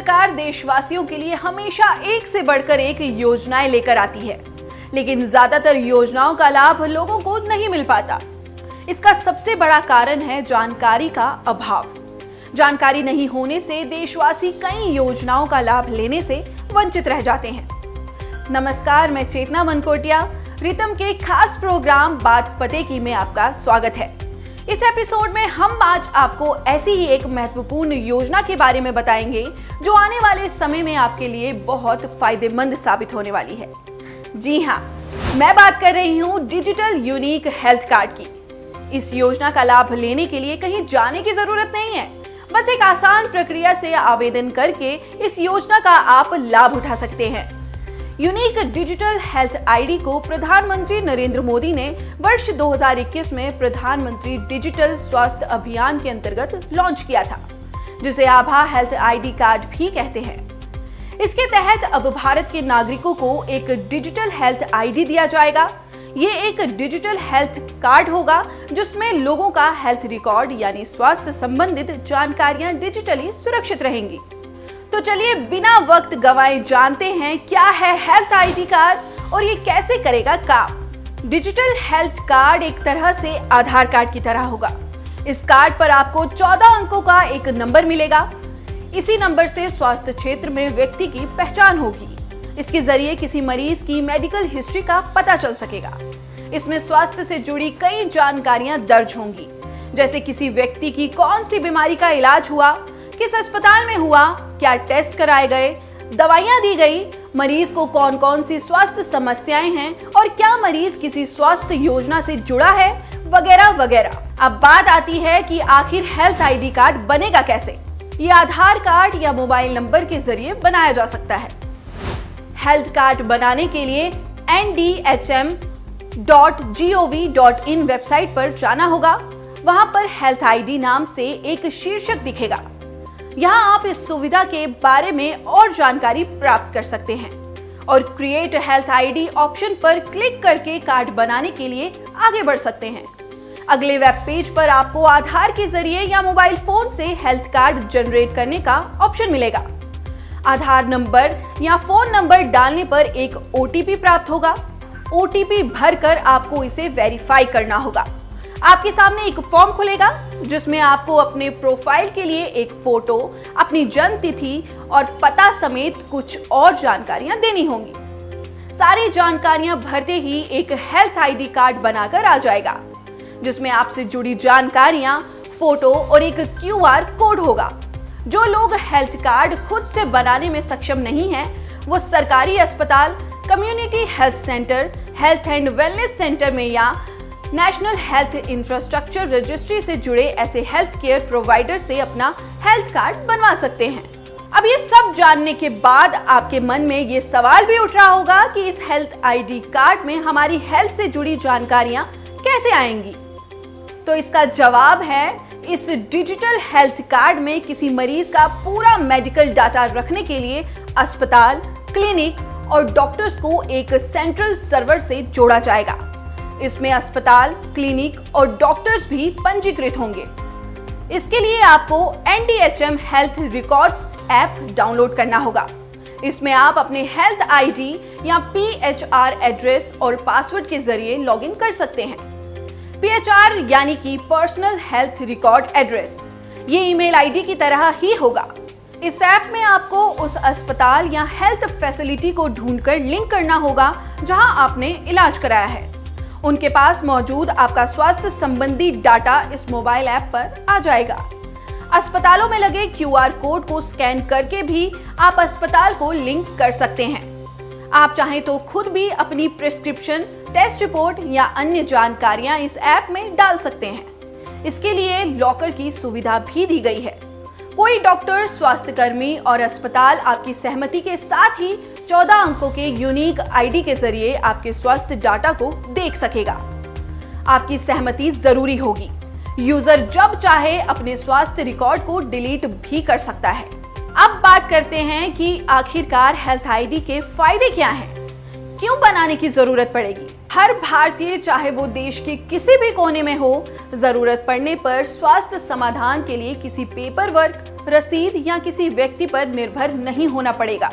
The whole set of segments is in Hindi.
सरकार देशवासियों के लिए हमेशा एक से बढ़कर एक योजनाएं लेकर आती है, लेकिन ज्यादातर योजनाओं का लाभ लोगों को नहीं मिल पाता। इसका सबसे बड़ा कारण है जानकारी का अभाव। जानकारी नहीं होने से देशवासी कई योजनाओं का लाभ लेने से वंचित रह जाते हैं। नमस्कार, मैं चेतना मनकोटिया, रितम के खास प्रोग्राम बात पते की में आपका स्वागत है। इस एपिसोड में हम आज आपको ऐसी ही एक महत्वपूर्ण योजना के बारे में बताएंगे जो आने वाले समय में आपके लिए बहुत फायदेमंद साबित होने वाली है। जी हाँ, मैं बात कर रही हूँ डिजिटल यूनिक हेल्थ कार्ड की। इस योजना का लाभ लेने के लिए कहीं जाने की जरूरत नहीं है, बस एक आसान प्रक्रिया से आवेदन करके इस योजना का आप लाभ उठा सकते हैं। यूनिक डिजिटल हेल्थ आईडी को प्रधानमंत्री नरेंद्र मोदी ने वर्ष 2021 में प्रधानमंत्री डिजिटल स्वास्थ्य अभियान के अंतर्गत लॉन्च किया था, जिसे आभा हेल्थ आईडी कार्ड भी कहते हैं। इसके तहत अब भारत के नागरिकों को एक डिजिटल हेल्थ आईडी दिया जाएगा। ये एक डिजिटल हेल्थ कार्ड होगा जिसमें लोगों का हेल्थ रिकॉर्ड यानी स्वास्थ्य संबंधित जानकारियां डिजिटली सुरक्षित रहेंगी। तो चलिए बिना वक्त गंवाए जानते हैं क्या है हेल्थ आईडी कार्ड और ये कैसे करेगा काम। डिजिटल हेल्थ कार्ड एक तरह से आधार कार्ड की तरह होगा। इस कार्ड पर आपको 14 अंकों का एक नंबर मिलेगा। इसी नंबर से स्वास्थ्य क्षेत्र में व्यक्ति की पहचान होगी। इसके जरिए किसी मरीज की मेडिकल हिस्ट्री का पता चल सकेगा। इसमें स्वास्थ्य से जुड़ी कई जानकारियां दर्ज होंगी, जैसे किसी व्यक्ति की कौन सी बीमारी का इलाज हुआ, किस अस्पताल में हुआ, क्या टेस्ट कराए गए, दवाइयां दी गई, मरीज को कौन कौन सी स्वास्थ्य समस्याएं हैं और क्या मरीज किसी स्वास्थ्य योजना से जुड़ा है, वगैरह वगैरह। अब बात आती है कि आखिर हेल्थ आईडी कार्ड बनेगा कैसे। ये आधार कार्ड या मोबाइल नंबर के जरिए बनाया जा सकता है। हेल्थ कार्ड बनाने के लिए ndhm.gov.in वेबसाइट पर जाना होगा। वहां पर हेल्थ आईडी नाम से एक शीर्षक दिखेगा। यहाँ आप इस सुविधा के बारे में और जानकारी प्राप्त कर सकते हैं और क्रिएट हेल्थ आईडी ऑप्शन पर क्लिक करके कार्ड बनाने के लिए आगे बढ़ सकते हैं। अगले वेब पेज पर आपको आधार के जरिए या मोबाइल फोन से हेल्थ कार्ड जनरेट करने का ऑप्शन मिलेगा। आधार नंबर या फोन नंबर डालने पर एक ओटीपी प्राप्त होगा। ओटीपी भरकर आपको इसे वेरीफाई करना होगा। आपके सामने एक फॉर्म खुलेगा जिसमें आपको अपने प्रोफाइल के लिए एक फोटो, अपनी जन्म तिथि और पता समेत कुछ और जानकारियां देनी होंगी। सारी जानकारियां भरते ही एक हेल्थ आईडी कार्ड बनाकर आ जाएगा, जिसमें आपसे जुड़ी जानकारियां, फोटो और एक क्यूआर कोड होगा। जो लोग हेल्थ कार्ड खुद से बनाने में सक्षम नहीं हैं, वो सरकारी अस्पताल, community health centre, health and wellness centre में या नेशनल हेल्थ इंफ्रास्ट्रक्चर रजिस्ट्री से जुड़े ऐसे हेल्थ केयर प्रोवाइडर से अपना हेल्थ कार्ड बनवा सकते हैं। अब ये सब जानने के बाद आपके मन में ये सवाल भी उठ रहा होगा कि इस हेल्थ आईडी कार्ड में हमारी हेल्थ से जुड़ी जानकारियां कैसे आएंगी। तो इसका जवाब है, इस डिजिटल हेल्थ कार्ड में किसी मरीज का पूरा मेडिकल डाटा रखने के लिए अस्पताल, क्लिनिक और डॉक्टर्स को एक सेंट्रल सर्वर से जोड़ा जाएगा। इसमें अस्पताल, क्लिनिक और डॉक्टर्स भी पंजीकृत होंगे। इसके लिए आपको NDHM health records app download करना होगा। इसमें आप अपने हेल्थ आईडी या PHR एड्रेस और पासवर्ड के जरिए लॉगिन कर सकते हैं। PHR यानी कि पर्सनल हेल्थ रिकॉर्ड एड्रेस, ये ईमेल आईडी की तरह ही होगा। इस ऐप में आपको उस अस्पताल या हेल्थ फैसिलिटी को ढूंढकर लिंक करना होगा जहां आपने इलाज कराया है। उनके पास मौजूद आपका स्वास्थ्य संबंधी डाटा इस मोबाइल ऐप पर आ जाएगा। अस्पतालों में लगे क्यूआर कोड को स्कैन करके भी आप अस्पताल को लिंक कर सकते हैं। आप चाहें तो खुद भी अपनी प्रिस्क्रिप्शन, टेस्ट रिपोर्ट या अन्य जानकारियां इस ऐप में डाल सकते हैं। इसके लिए लॉकर की सुविधा भी दी गई है। कोई डॉक्टर, स्वास्थ्यकर्मी और अस्पताल आपकी सहमति के साथ ही 14 अंकों के यूनिक आईडी के जरिए आपके स्वास्थ्य डाटा को देख सकेगा। आपकी सहमति जरूरी होगी। यूजर जब चाहे अपने स्वास्थ्य रिकॉर्ड को डिलीट भी कर सकता है। अब बात करते हैं कि आखिरकार हेल्थ आईडी के फायदे क्या हैं? क्यों बनाने की जरूरत पड़ेगी? हर भारतीय, चाहे वो देश के किसी भी कोने में हो, जरूरत पड़ने पर स्वास्थ्य समाधान के लिए किसी पेपर वर्क, रसीद या किसी व्यक्ति पर निर्भर नहीं होना पड़ेगा।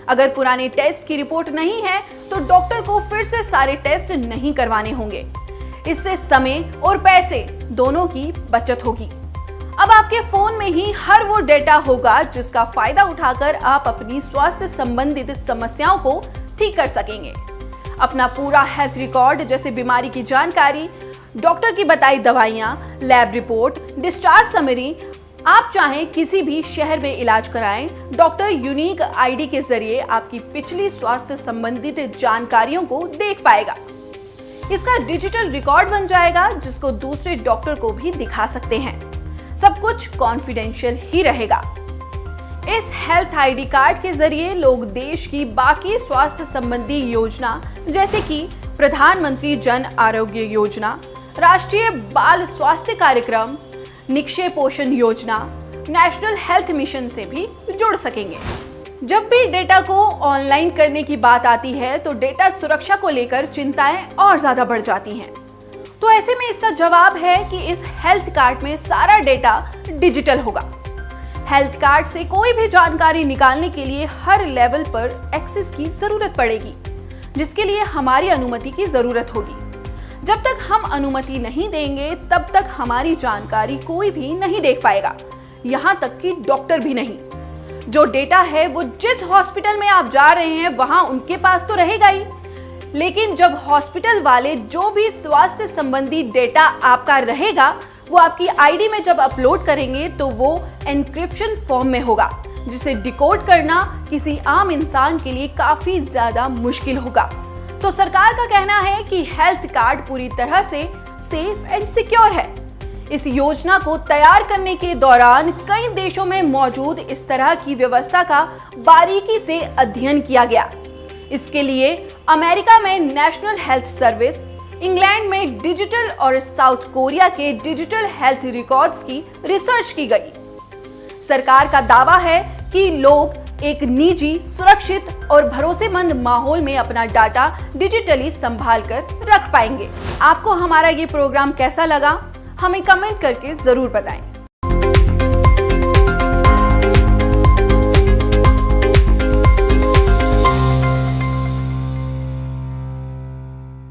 अगर पुराने टेस्ट की रिपोर्ट नहीं है तो डॉक्टर को फिर से सारे टेस्ट नहीं करवाने होंगे। इससे समय और पैसे दोनों की बचत होगी। अब आपके फोन में ही हर वो डेटा होगा जिसका फायदा उठाकर आप अपनी स्वास्थ्य संबंधित समस्याओं को ठीक कर सकेंगे। अपना पूरा हेल्थ रिकॉर्ड जैसे बीमारी की जानकारी, डॉक्टर की बताई दवाइयां, लैब रिपोर्ट, डिस्चार्ज समरी, आप चाहें किसी भी शहर में इलाज कराएं, डॉक्टर यूनिक आईडी के जरिए आपकी पिछली स्वास्थ्य संबंधित जानकारियों को देख पाएगा। इसका डिजिटल रिकॉर्ड बन जाएगा जिसको दूसरे डॉक्टर को भी दिखा सकते हैं। सब कुछ कॉन्फिडेंशियल ही रहेगा। इस हेल्थ आईडी कार्ड के जरिए लोग देश की बाकी स्वास्थ्य संबंधी योजना जैसे कि प्रधानमंत्री जन आरोग्य योजना, राष्ट्रीय बाल स्वास्थ्य कार्यक्रम, निक्षय पोषण योजना, नेशनल हेल्थ मिशन से भी जुड़ सकेंगे। जब भी डेटा को ऑनलाइन करने की बात आती है तो डेटा सुरक्षा को लेकर चिंताएं और ज्यादा बढ़ जाती हैं। तो ऐसे में इसका जवाब है कि इस हेल्थ कार्ड में सारा डेटा डिजिटल होगा। हेल्थ कार्ड से कोई भी जानकारी निकालने के लिए हर लेवल पर एक्सेस की जरूरत पड़ेगी, जिसके लिए हमारी अनुमति की जरूरत होगी। जब तक हम अनुमति नहीं देंगे तब तक हमारी जानकारी कोई भी नहीं देख पाएगा, यहाँ तक कि डॉक्टर भी नहीं। जो डेटा है वो जिस हॉस्पिटल में आप जा रहे हैं वहां उनके पास तो रहेगा ही, लेकिन जब हॉस्पिटल वाले जो भी स्वास्थ्य संबंधी डेटा आपका रहेगा वो आपकी आईडी में जब अपलोड करेंगे तो वो एन्क्रिप्शन फॉर्म में होगा, जिसे डिकोड करना किसी आम इंसान के लिए काफी ज्यादा मुश्किल होगा। तो सरकार का कहना है कि हेल्थ कार्ड पूरी तरह से सेफ एंड सिक्योर है। इस योजना को तैयार करने के दौरान कई देशों में मौजूद इस तरह की व्यवस्था का बारीकी से अध्ययन किया गया। इसके लिए अमेरिका में नेशनल हेल्थ सर्विस, इंग्लैंड में डिजिटल और साउथ कोरिया के डिजिटल हेल्थ रिकॉर्ड्स की रिसर्च की गई। सरकार का दावा है कि लोग एक निजी, सुरक्षित और भरोसेमंद माहौल में अपना डाटा डिजिटली संभाल कर रख पाएंगे। आपको हमारा ये प्रोग्राम कैसा लगा, हमें कमेंट करके जरूर बताएं।